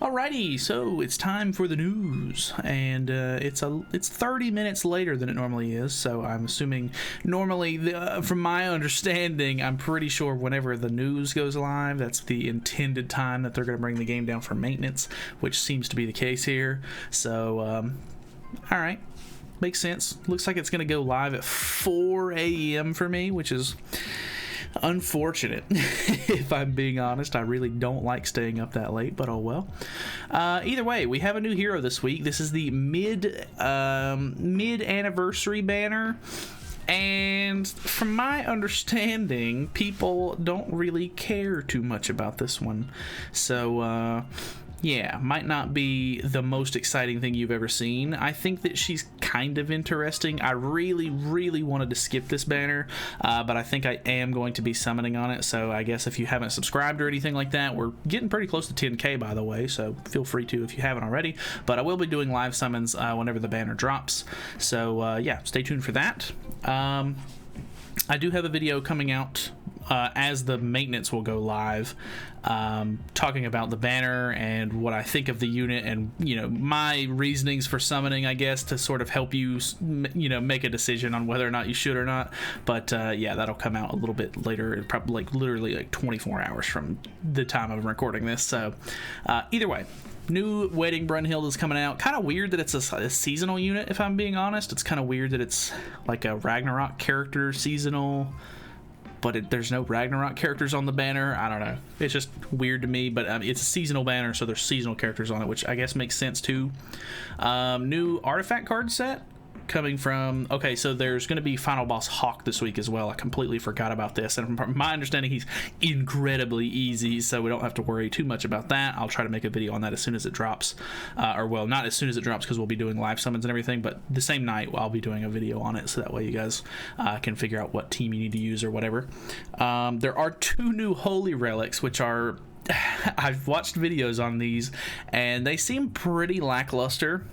Alrighty, so it's time for the news, and it's 30 minutes later than it normally is. So I'm assuming normally, from my understanding, I'm pretty sure whenever the news goes live, that's the intended time that they're going to bring the game down for maintenance, which seems to be the case here. So, all right, makes sense. Looks like it's going to go live at 4 a.m. for me, which is unfortunate. If I'm being honest, I really don't like staying up that late, but oh well. Either way, we have a new hero this week. This is the mid anniversary banner, and from my understanding, people don't really care too much about this one. So yeah, might not be the most exciting thing you've ever seen. I think that she's kind of interesting. I really wanted to skip this banner, but I think I am going to be summoning on it. So I guess if you haven't subscribed or anything like that, we're getting pretty close to 10k, by the way, so feel free to if you haven't already. But I will be doing live summons whenever the banner drops. So yeah, stay tuned for that. I do have a video coming out as the maintenance will go live, talking about the banner and what I think of the unit, and my reasonings for summoning, I guess, to sort of help you make a decision on whether or not you should or not. But yeah, that'll come out a little bit later, probably literally 24 hours from the time I'm recording this. So either way, new Wedding Brunhild is coming out. Kind of weird that it's a seasonal unit, if I'm being honest. It's kind of weird that it's like a Ragnarok character seasonal, but there's no Ragnarok characters on the banner. I don't know. It's just weird to me, but it's a seasonal banner, so there's seasonal characters on it, which I guess makes sense too. New artifact card set coming from... Okay, so there's going to be Final Boss Hawk this week as well. I completely forgot about this, and from my understanding, he's incredibly easy, so we don't have to worry too much about that. I'll try to make a video on that as soon as it drops. Or, well, not as soon as it drops, because we'll be doing live summons and everything, but the same night I'll be doing a video on it, so that way you guys can figure out what team you need to use or whatever. There are 2 new Holy Relics, which are... I've watched videos on these, and they seem pretty lackluster.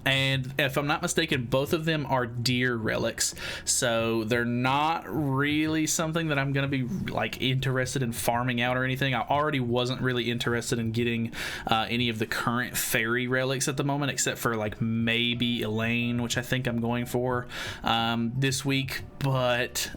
And if I'm not mistaken, both of them are deer relics, so they're not really something that I'm going to be like interested in farming out or anything. I already wasn't really interested in getting any of the current fairy relics at the moment, except for like maybe Elaine, which I think I'm going for this week. But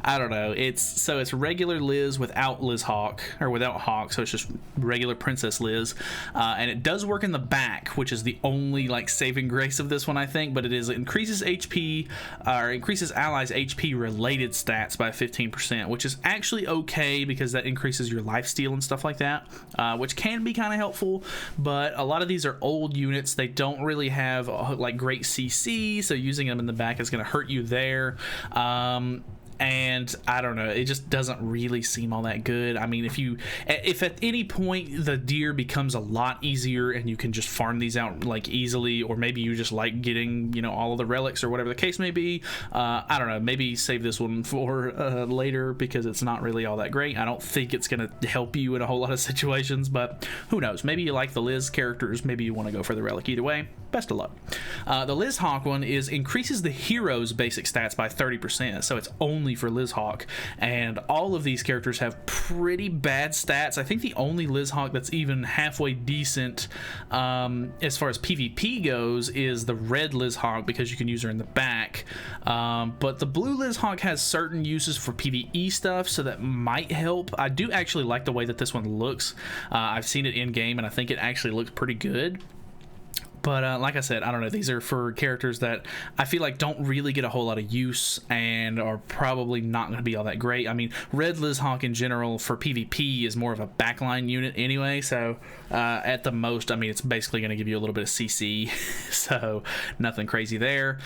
I don't know. It's regular Liz without Liz Hawk, or without Hawk, so it's just regular Princess Liz, and it does work in the back, which is the only like saving grace of this one, I think. But it increases HP, or increases allies HP related stats by 15%, which is actually okay, because that increases your lifesteal and stuff like that, which can be kind of helpful. But a lot of these are old units. They don't really have like great CC, so using them in the back is going to hurt you there. And I don't know, it just doesn't really seem all that good. I mean, if at any point the deer becomes a lot easier and you can just farm these out like easily, or maybe you just like getting all of the relics or whatever the case may be, I don't know, maybe save this one for later, because it's not really all that great. I don't think it's gonna help you in a whole lot of situations, but who knows, maybe you like the Liz characters, maybe you want to go for the relic. Either way, best of luck. The Liz Hawk one increases the hero's basic stats by 30%, so it's only for Liz Hawk, and all of these characters have pretty bad stats. I think the only Liz Hawk that's even halfway decent as far as PvP goes is the red Liz Hawk, because you can use her in the back, but the blue Liz Hawk has certain uses for PvE stuff, so that might help. I do actually like the way that this one looks. I've seen it in game, and I think it actually looks pretty good. But like I said, I don't know, these are for characters that I feel like don't really get a whole lot of use and are probably not going to be all that great. I mean, red Liz Hawk in general for PvP is more of a backline unit anyway, so at the most, I mean, it's basically going to give you a little bit of CC, so nothing crazy there.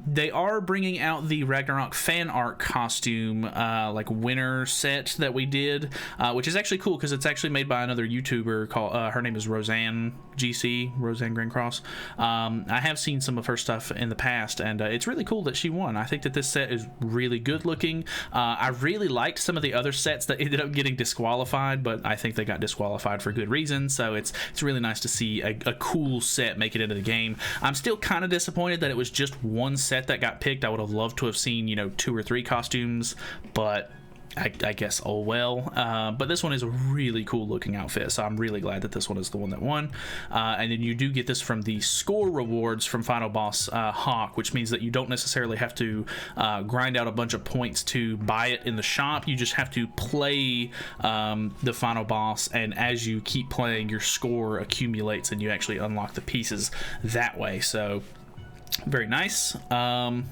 They are bringing out the Ragnarok fan art costume like winter set that we did, which is actually cool, because it's actually made by another YouTuber called her name is Roseanne Greencross. I have seen some of her stuff in the past, and it's really cool that she won. I think that this set is really good looking. I really liked some of the other sets that ended up getting disqualified, but I think they got disqualified for good reasons, so it's really nice to see a cool set make it into the game. I'm still kind of disappointed that it was just one set that got picked. I would have loved to have seen 2 or 3 costumes, but I guess, oh well. But this one is a really cool looking outfit, so I'm really glad that this one is the one that won. And then you do get this from the score rewards from Final Boss Hawk, which means that you don't necessarily have to grind out a bunch of points to buy it in the shop. You just have to play the Final Boss, and as you keep playing, your score accumulates and you actually unlock the pieces that way. So very nice.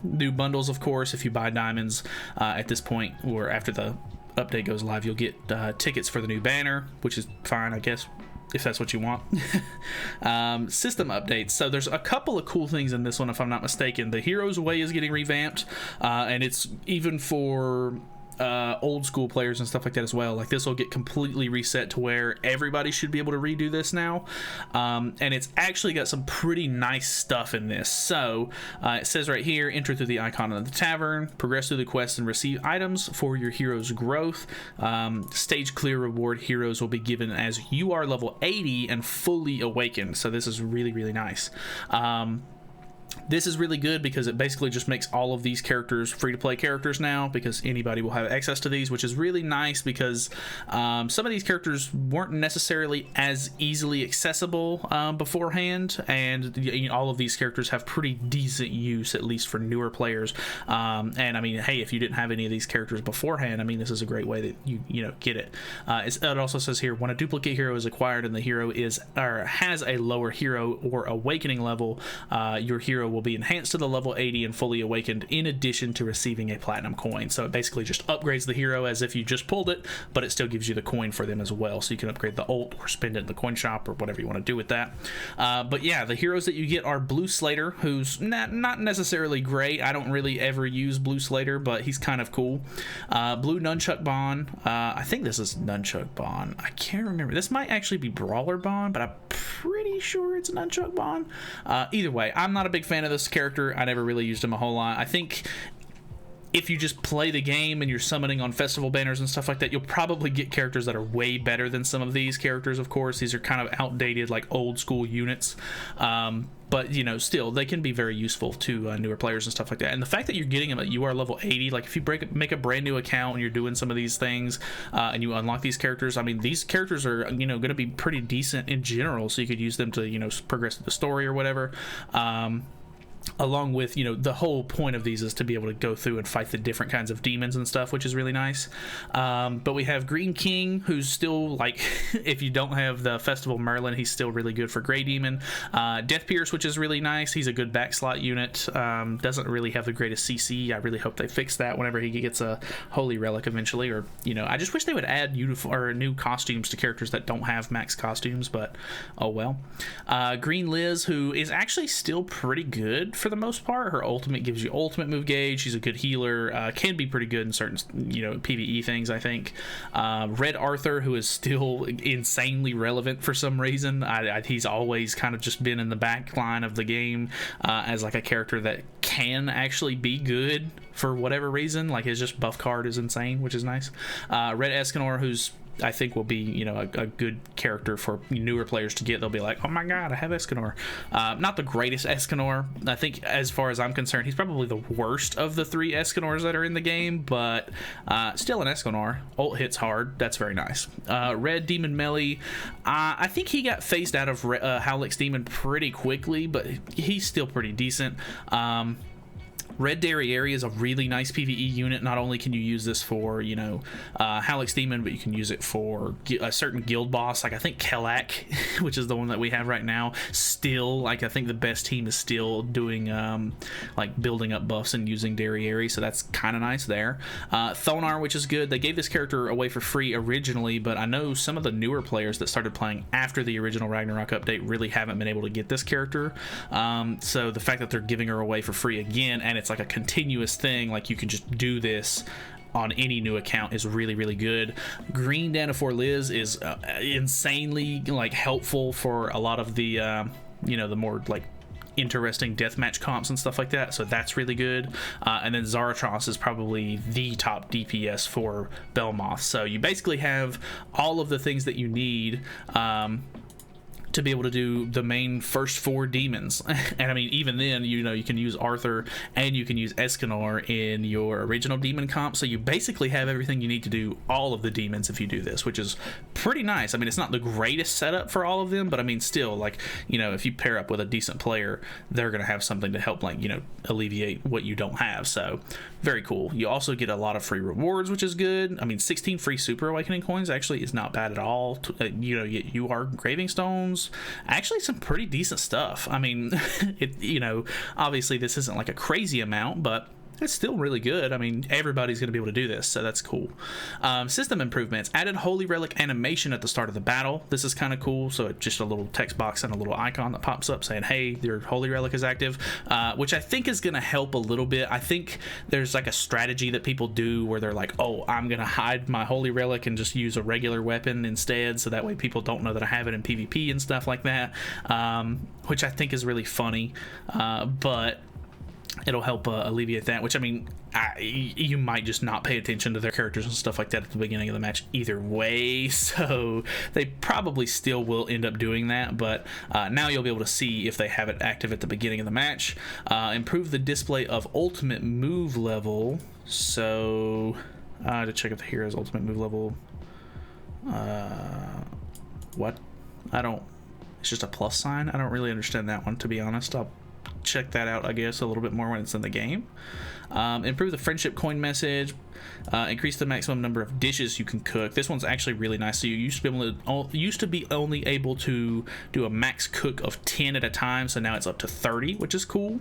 New bundles, of course. If you buy diamonds at this point, or after the update goes live, you'll get tickets for the new banner, which is fine, I guess, if that's what you want. System updates. So there's a couple of cool things in this one, if I'm not mistaken. The Hero's Way is getting revamped, and it's even for old school players and stuff like that as well. Like, this will get completely reset to where everybody should be able to redo this now, and it's actually got some pretty nice stuff in this. So it says right here, enter through the icon of the tavern, progress through the quest, and receive items for your hero's growth. Stage clear reward heroes will be given as you are level 80 and fully awakened. So this is really, really nice. This is really good because it basically just makes all of these characters free-to-play characters now, because anybody will have access to these, which is really nice because some of these characters weren't necessarily as easily accessible beforehand, and all of these characters have pretty decent use, at least for newer players. And I mean, hey, if you didn't have any of these characters beforehand, I mean, this is a great way that you get it. It also says here, when a duplicate hero is acquired and the hero is or has a lower hero or awakening level, your hero will be enhanced to the level 80 and fully awakened, in addition to receiving a platinum coin. So it basically just upgrades the hero as if you just pulled it, but it still gives you the coin for them as well. So you can upgrade the ult or spend it in the coin shop or whatever you want to do with that. But yeah, the heroes that you get are Blue Slater, who's not necessarily great. I don't really ever use Blue Slater, but he's kind of cool. Blue Nunchuck Bon. I think this is Nunchuck Bon. I can't remember. This might actually be Brawler Bon, but I'm pretty sure it's Nunchuck Bon. Either way, I'm not a big fan of this character. I never really used him a whole lot. I think if you just play the game and you're summoning on festival banners and stuff like that, you'll probably get characters that are way better than some of these characters. Of course, these are kind of outdated, like old school units, but still they can be very useful to newer players and stuff like that. And the fact that you're getting them at you are level 80, like if you make a brand new account and you're doing some of these things and you unlock these characters, I mean, these characters are going to be pretty decent in general, so you could use them to progress the story or whatever. Along with, the whole point of these is to be able to go through and fight the different kinds of demons and stuff, which is really nice. But we have Green King, who's still, like, if you don't have the Festival Merlin, he's still really good for Grey Demon. Death Pierce, which is really nice. He's a good backslot unit. Doesn't really have the greatest CC. I really hope they fix that whenever he gets a Holy Relic eventually. Or, I just wish they would add new costumes to characters that don't have max costumes, but oh well. Green Liz, who is actually still pretty good for the most part. Her ultimate gives you ultimate move gauge. She's a good healer, can be pretty good in certain PvE things, I think. Red Arthur, who is still insanely relevant for some reason. He's always kind of just been in the back line of the game as like a character that can actually be good for whatever reason. Like, his just buff card is insane, which is nice. Red Escanor, who's I think will be a good character for newer players to get. They'll be like, oh my god, I have Escanor. Not the greatest Escanor. I think, as far as I'm concerned, he's probably the worst of the 3 Escanors that are in the game, but still an Escanor. Ult hits hard. That's very nice. Red Demon Melee. I think he got phased out of Howlix Demon pretty quickly, but he's still pretty decent. Red Derriere is a really nice PvE unit. Not only can you use this for, Howlix Demon, but you can use it for a certain guild boss. Like, I think Kelak, which is the one that we have right now, still, like, I think the best team is still doing, like, building up buffs and using Derriere, so that's kind of nice there. Thonar, which is good. They gave this character away for free originally, but I know some of the newer players that started playing after the original Ragnarok update really haven't been able to get this character. So the fact that they're giving her away for free again, and it's like a continuous thing, like you can just do this on any new account, is really, really good. Green Danafor Liz is insanely like helpful for a lot of the the more like interesting deathmatch comps and stuff like that, so that's really good. And then Zaratros is probably the top DPS for Belmoth, so you basically have all of the things that you need to be able to do the main first 4 demons. And I mean, even then, you know, you can use Arthur and you can use Escanor in your original demon comp, so you basically have everything you need to do all of the demons if you do this, which is pretty nice. I mean, it's not the greatest setup for all of them, but I mean, still, like, you know, if you pair up with a decent player, they're gonna have something to help, like, you know, alleviate what you don't have. So very cool. You also get a lot of free rewards, which is good. I mean, 16 free Super Awakening coins actually is not bad at all. You know, you are Graving Stones, actually some pretty decent stuff. I mean, you know, obviously this isn't like a crazy amount, but it's still really good. I mean, everybody's going to be able to do this, so that's cool. System improvements. Added Holy Relic animation at the start of the battle. This is kind of cool. So it's just a little text box and a little icon that pops up saying, hey, your Holy Relic is active, which I think is going to help a little bit. I think there's like a strategy that people do where they're like, oh, I'm going to hide my Holy Relic and just use a regular weapon instead, so that way people don't know that I have it in PvP and stuff like that, which I think is really funny, but it'll help alleviate that, which, I mean, you might just not pay attention to their characters and stuff like that at the beginning of the match either way, so they probably still will end up doing that, but now you'll be able to see if they have it active at the beginning of the match. Improve the display of ultimate move level, so to check if the hero's ultimate move level, what? It's just a plus sign? I don't really understand that one, to be honest. I'll check that out, I guess, a little bit more when it's in the game. Improve the friendship coin message. Increase the maximum number of dishes you can cook. This one's actually really nice. So you used to be only able to do a max cook of 10 at a time, so now it's up to 30, which is cool.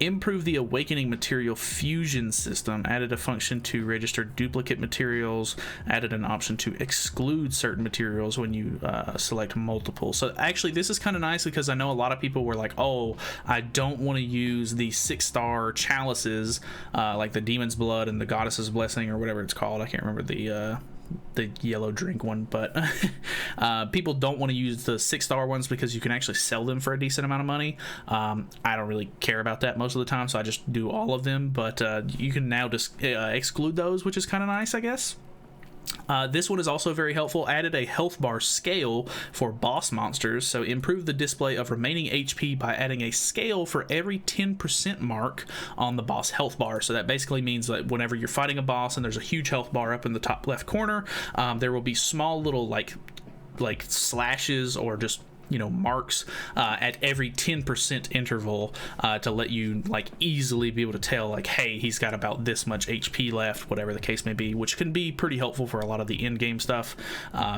Improve the awakening material fusion system. Added a function to register duplicate materials. Added an option to exclude certain materials when you select multiple. So actually this is kind of nice, because I know a lot of people were like, oh, I don't want to use the 6-star chalices, like the Demon's Blood and the Goddess's Blessing or whatever it's called. I can't remember the yellow drink one, but people don't want to use the 6-star ones because you can actually sell them for a decent amount of money. I don't really care about that most of the time, so I just do all of them, but you can now just exclude those, which is kind of nice, I guess. This one is also very helpful. Added a health bar scale for boss monsters, so improve the display of remaining HP by adding a scale for every 10% mark on the boss health bar. So that basically means that whenever you're fighting a boss and there's a huge health bar up in the top left corner, there will be small little like slashes or just, you know, marks at every 10% interval to let you like easily be able to tell, like, hey, he's got about this much HP left, whatever the case may be, which can be pretty helpful for a lot of the in-game stuff.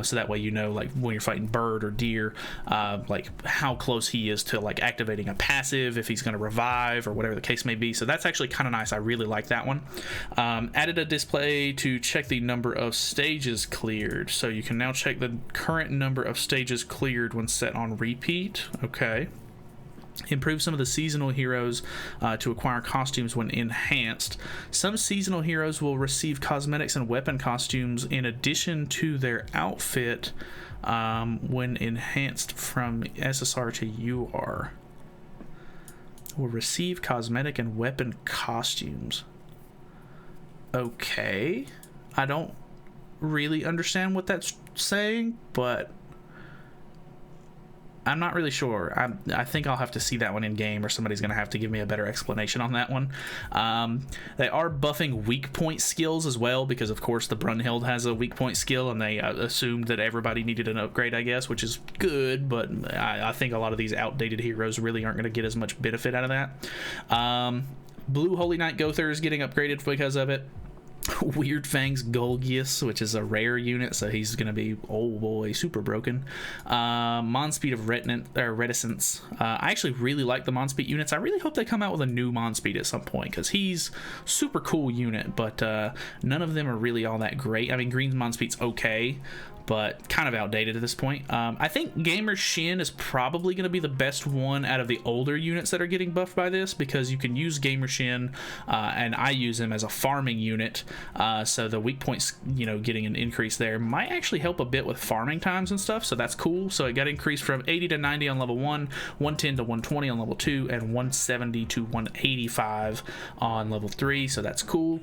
So that way, you know, like when you're fighting bird or deer, like how close he is to like activating a passive, if he's going to revive or whatever the case may be. So that's actually kind of nice. I really like that one. Added a display to check the number of stages cleared, so you can now check the current number of stages cleared when set on repeat. Okay. Improve some of the seasonal heroes to acquire costumes when enhanced. Some seasonal heroes will receive cosmetics and weapon costumes in addition to their outfit when enhanced from SSR to UR. Will receive cosmetic and weapon costumes. Okay. I don't really understand what that's saying, but I'm not really sure. I think I'll have to see that one in game, or somebody's going to have to give me a better explanation on that one. They are buffing weak point skills as well, because of course the Brunhild has a weak point skill, and they assumed that everybody needed an upgrade, I guess, which is good, but I think a lot of these outdated heroes really aren't going to get as much benefit out of that. Blue Holy Knight Gother is getting upgraded because of it. Weird Fangs Golgius, which is a rare unit, so he's gonna be, oh boy, super broken. Monspeed of Reticence. I actually really like the Monspeed units. I really hope they come out with a new Monspeed at some point, because he's super cool unit, but none of them are really all that great. I mean, Green's Monspeed's okay, but kind of outdated at this point. I think Gamer Shin is probably going to be the best one out of the older units that are getting buffed by this, because you can use Gamer Shin, and I use him as a farming unit, so the weak points, you know, getting an increase there might actually help a bit with farming times and stuff, so that's cool. So it got increased from 80 to 90 on level 1, 110 to 120 on level 2, and 170 to 185 on level 3, so that's cool.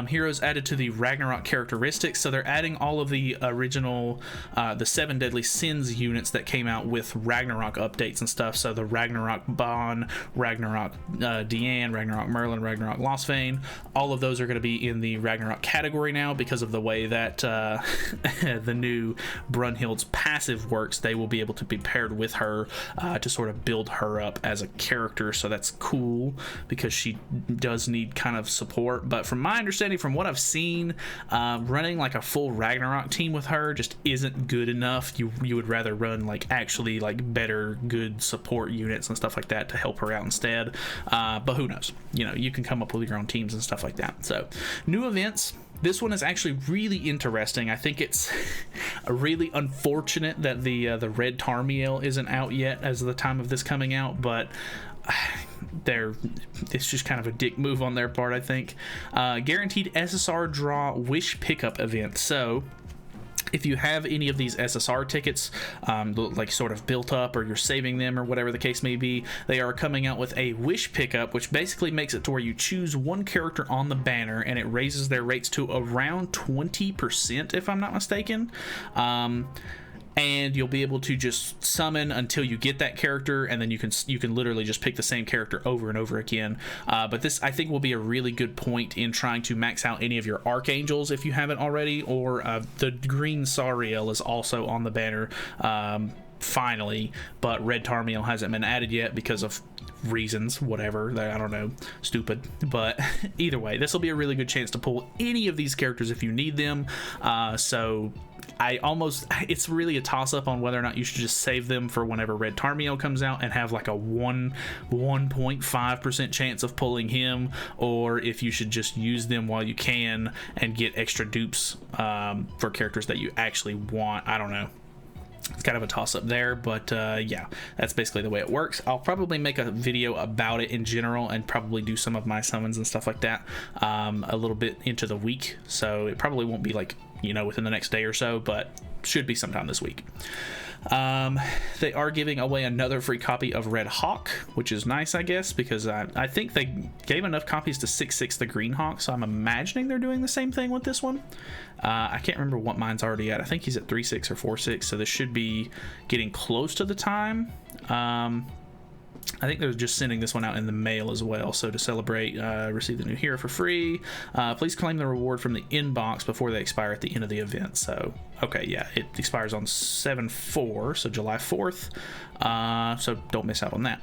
Heroes added to the Ragnarok characteristics, so they're adding all of the original the 7 deadly sins units that came out with Ragnarok updates and stuff. So the Ragnarok Bon, Ragnarok Deanne, Ragnarok Merlin, Ragnarok Lostvayne, all of those are going to be in the Ragnarok category now because of the way that the new Brunhild's passive works. They will be able to be paired with her to sort of build her up as a character, so that's cool because she does need kind of support. But from my understanding, from what I've seen, running like a full Ragnarok team with her just isn't good enough. You would rather run like actually like better good support units and stuff like that to help her out instead, but who knows, you know, you can come up with your own teams and stuff like that. So new events. This one is actually really interesting. I think it's really unfortunate that the Red Tarmiel isn't out yet as of the time of this coming out, but it's just kind of a dick move on their part, I think. Guaranteed SSR draw wish pickup event. So if you have any of these SSR tickets like sort of built up, or you're saving them or whatever the case may be, they are coming out with a wish pickup, which basically makes it to where you choose one character on the banner and it raises their rates to around 20%, if I'm not mistaken. And you'll be able to just summon until you get that character, and then you can literally just pick the same character over and over again. But this, I think, will be a really good point in trying to max out any of your Archangels if you haven't already, or the green Sariel is also on the banner finally, but Red Tarmiel hasn't been added yet because of reasons, whatever, I don't know, stupid. But either way, this will be a really good chance to pull any of these characters if you need them. So it's really a toss-up on whether or not you should just save them for whenever Red Tarmiel comes out and have like a 1.5% chance of pulling him, or if you should just use them while you can and get extra dupes for characters that you actually want. I don't know. It's kind of a toss-up there, but yeah, that's basically the way it works. I'll probably make a video about it in general and probably do some of my summons and stuff like that a little bit into the week, so it probably won't be like, you know, within the next day or so, but should be sometime this week. They are giving away another free copy of Red Hawk, which is nice, I guess, because I think they gave enough copies to 6-6 the Green Hawk, so I'm imagining they're doing the same thing with this one. I can't remember what mine's already at. I think he's at 3-6 or 4-6, so this should be getting close to the time. I think they're just sending this one out in the mail as well. So to celebrate, receive the new hero for free. Please claim the reward from the inbox before they expire at the end of the event. So, okay, yeah, it expires on 7/4, so July 4th. So don't miss out on that.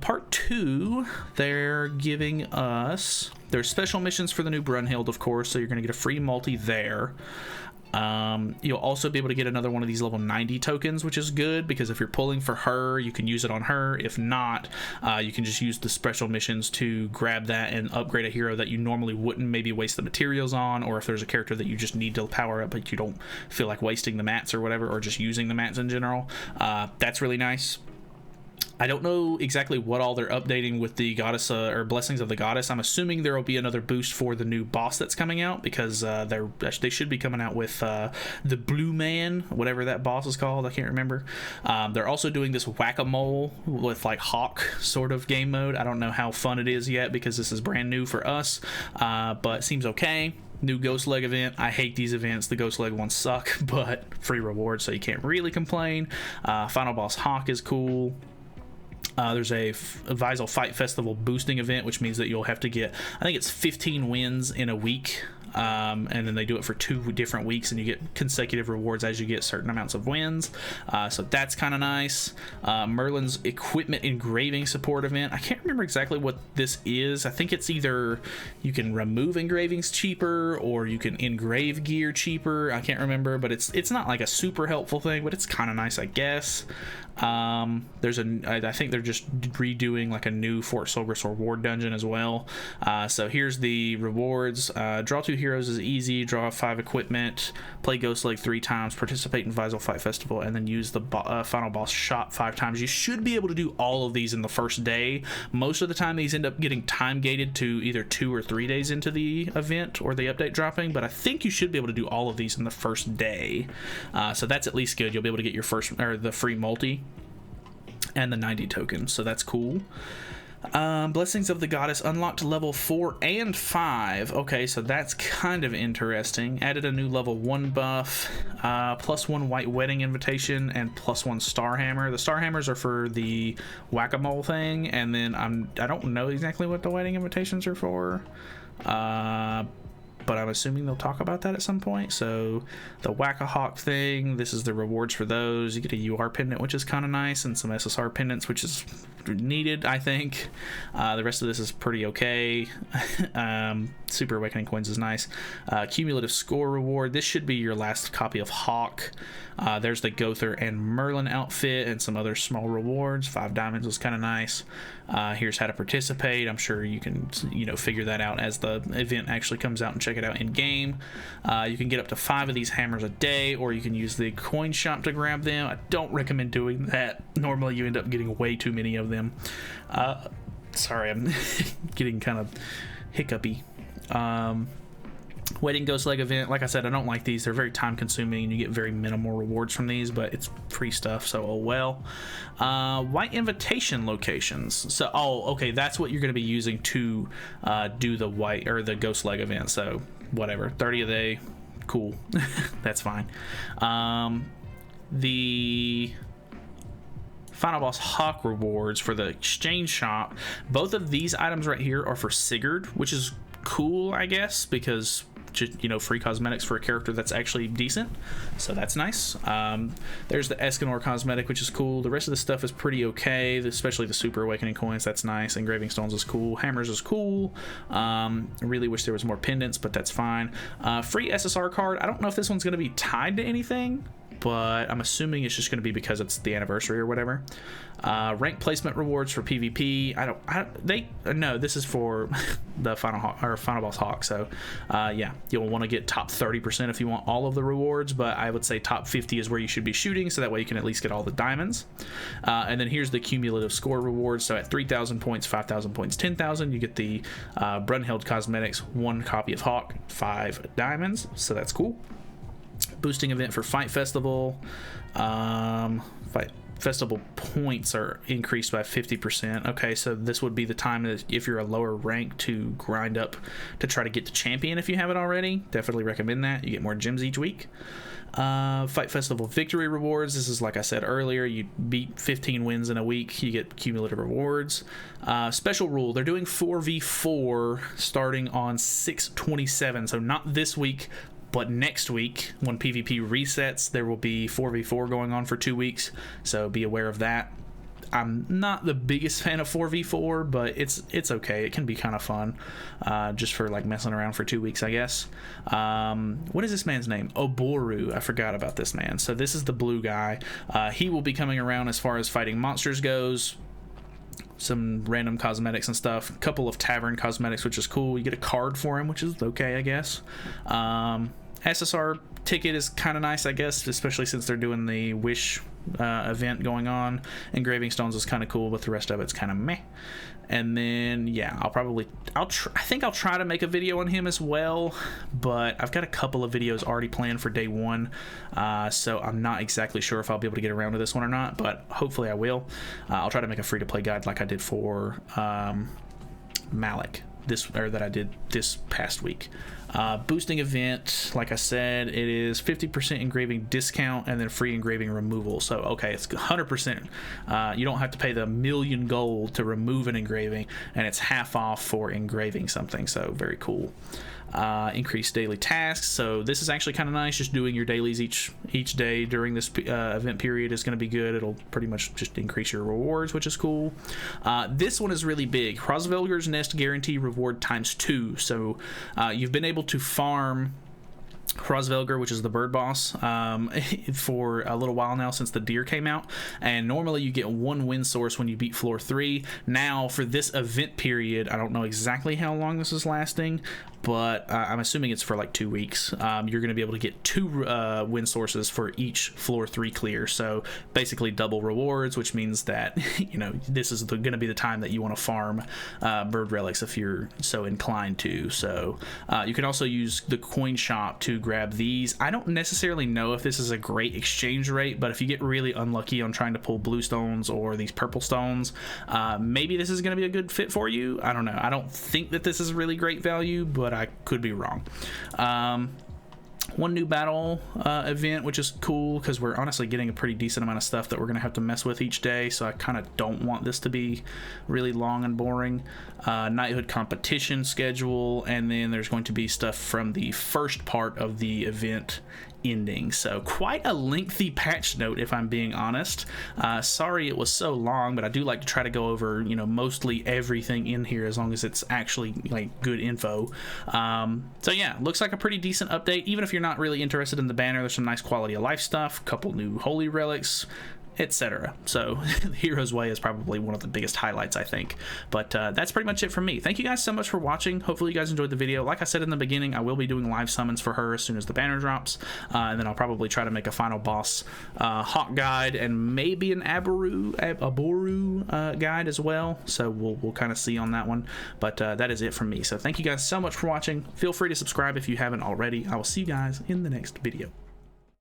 Part 2, they're giving us... There's special missions for the new Brunhild, of course, so you're going to get a free multi there. You'll also be able to get another one of these level 90 tokens, which is good because if you're pulling for her, you can use it on her. If not, you can just use the special missions to grab that and upgrade a hero that you normally wouldn't maybe waste the materials on, or if there's a character that you just need to power up but you don't feel like wasting the mats or whatever, or just using the mats in general. That's really nice. I don't know exactly what all they're updating with the Goddess or Blessings of the Goddess. I'm assuming there will be another boost for the new boss that's coming out, because they should be coming out with the Blue Man, whatever that boss is called. I can't remember. They're also doing this whack-a-mole with like Hawk sort of game mode. I don't know how fun it is yet because this is brand new for us, but it seems okay. New Ghost Leg event. I hate these events. The Ghost Leg ones suck, but free reward, so you can't really complain. Final Boss Hawk is cool. There's a Visal Fight Festival boosting event, which means that you'll have to get, I think it's 15 wins in a week, and then they do it for 2 different weeks, and you get consecutive rewards as you get certain amounts of wins. So that's kind of nice. Merlin's Equipment Engraving Support event. I can't remember exactly what this is. I think it's either you can remove engravings cheaper or you can engrave gear cheaper. I can't remember, but it's not like a super helpful thing, but it's kind of nice, I guess. I think they're just redoing like a new Fort Solgris reward dungeon as well. So here's the rewards. Draw 2 heroes is easy. Draw 5 equipment. Play Ghost Leg 3 times. Participate in Visal Fight Festival, and then use the Final Boss Shop 5 times. You should be able to do all of these in the first day. Most of the time these end up getting time gated to either 2 or 3 days into the event or the update dropping, but I think you should be able to do all of these in the first day. So that's at least good. You'll be able to get your first, or the free multi and the 90 tokens, so that's cool. Blessings of the Goddess unlocked level 4 and 5. Okay, so that's kind of interesting. Added a new level 1 buff, +1 White Wedding Invitation, and +1 Star Hammer. The Star Hammers are for the whack-a-mole thing, and then I don't know exactly what the Wedding Invitations are for. But I'm assuming they'll talk about that at some point. So the Whack-a-Hawk thing, this is the rewards for those. You get a UR pendant, which is kind of nice, and some SSR pendants, which is needed, I think. The rest of this is pretty okay. Super Awakening coins is nice. Cumulative score reward. This should be your last copy of Hawk. There's the Gother and Merlin outfit and some other small rewards. 5 diamonds was kind of nice. Here's how to participate. I'm sure you can, figure that out as the event actually comes out and check it out in game. You can get up to 5 of these hammers a day, or you can use the coin shop to grab them. I don't recommend doing that. Normally you end up getting way too many of them. Sorry, I'm getting kind of hiccupy. Wedding Ghost Leg event, like I said, I don't like these. They're very time consuming and you get very minimal rewards from these, but it's free stuff, so oh well. White invitation locations. So okay, that's what you're going to be using to do the white or the Ghost Leg event. So whatever, 30 a day, cool. That's fine. The Final Boss Hawk rewards for the exchange shop, both of these items right here are for Sigurd, which is cool, I guess, because just, free cosmetics for a character that's actually decent, so that's nice. There's the Escanor cosmetic, which is cool. The rest of the stuff is pretty okay, especially the Super Awakening coins. That's nice. Engraving stones is cool. Hammers is cool. I really wish there was more pendants, but that's fine. Free SSR card. I don't know if this one's going to be tied to anything, but I'm assuming it's just going to be because it's the anniversary or whatever. Rank placement rewards for PvP. No, this is for the Final Boss Hawk. So yeah, you'll want to get top 30% if you want all of the rewards, but I would say top 50 is where you should be shooting, so that way you can at least get all the diamonds. And then here's the cumulative score rewards. So at 3,000 points, 5,000 points, 10,000, you get the Brunhild cosmetics, 1 copy of Hawk, 5 diamonds. So that's cool. Boosting event for Fight Festival. Fight Festival points are increased by 50%. Okay, so this would be the time that if you're a lower rank to grind up to try to get to champion if you haven't already. Definitely recommend that. You get more gems each week. Fight Festival victory rewards. This is, like I said earlier, you beat 15 wins in a week, you get cumulative rewards. Special rule, they're doing 4v4 starting on 6/27, so not this week, but next week, when PvP resets, there will be 4v4 going on for 2 weeks, so be aware of that. I'm not the biggest fan of 4v4, but it's okay. It can be kind of fun, just for like messing around for 2 weeks, I guess. What is this man's name? Oboru. I forgot about this man. So this is the blue guy. He will be coming around as far as fighting monsters goes. Some random cosmetics and stuff. A couple of tavern cosmetics, which is cool. You get a card for him, which is okay, I guess. SSR ticket is kind of nice, I guess, especially since they're doing the Wish event going on. Engraving stones is kind of cool, but the rest of it's kind of meh. And then yeah, I think I'll try to make a video on him as well, but I've got a couple of videos already planned for day 1, so I'm not exactly sure if I'll be able to get around to this one or not, but hopefully I will. I'll try to make a free-to-play guide like I did for Malik that I did this past week. Boosting event, like I said, it is 50% engraving discount and then free engraving removal. So okay, it's 100%. You don't have to pay the 1,000,000 gold to remove an engraving, and it's half off for engraving something. So very cool. Increased daily tasks. So this is actually kind of nice. Just doing your dailies each day during this event period is going to be good. It'll pretty much just increase your rewards, which is cool. This one is really big. Hrosvelger's Nest guarantee reward ×2. So you've been able to farm Hrosvelger, which is the bird boss, for a little while now since the deer came out, and normally you get 1 win source when you beat floor 3. Now for this event period, I don't know exactly how long this is lasting, but I'm assuming it's for like 2 weeks. You're going to be able to get 2 win sources for each floor 3 clear, so basically double rewards, which means that this is going to be the time that you want to farm bird relics if you're so inclined to. So you can also use the coin shop to to grab these. I don't necessarily know if this is a great exchange rate, but if you get really unlucky on trying to pull blue stones or these purple stones, maybe this is going to be a good fit for you. I don't know. I don't think that this is really great value, but I could be wrong. One new battle event, which is cool because we're honestly getting a pretty decent amount of stuff that we're going to have to mess with each day, so I kind of don't want this to be really long and boring. Knighthood competition schedule, and then there's going to be stuff from the first part of the event ending. So quite a lengthy patch note, if I'm being honest. Sorry it was so long, but I do like to try to go over, you know, mostly everything in here as long as it's actually like good info. So yeah, looks like a pretty decent update. Even if you're not really interested in the banner, there's some nice quality of life stuff, couple new holy relics, etc. So the Hero's Way is probably one of the biggest highlights, I think. But that's pretty much it from me. Thank you guys so much for watching. Hopefully you guys enjoyed the video. Like I said in the beginning, I will be doing live summons for her as soon as the banner drops, and then I'll probably try to make a final boss hawk guide and maybe an Aboru guide as well. So we'll kind of see on that one. But that is it from me. So thank you guys so much for watching. Feel free to subscribe if you haven't already. I will see you guys in the next video.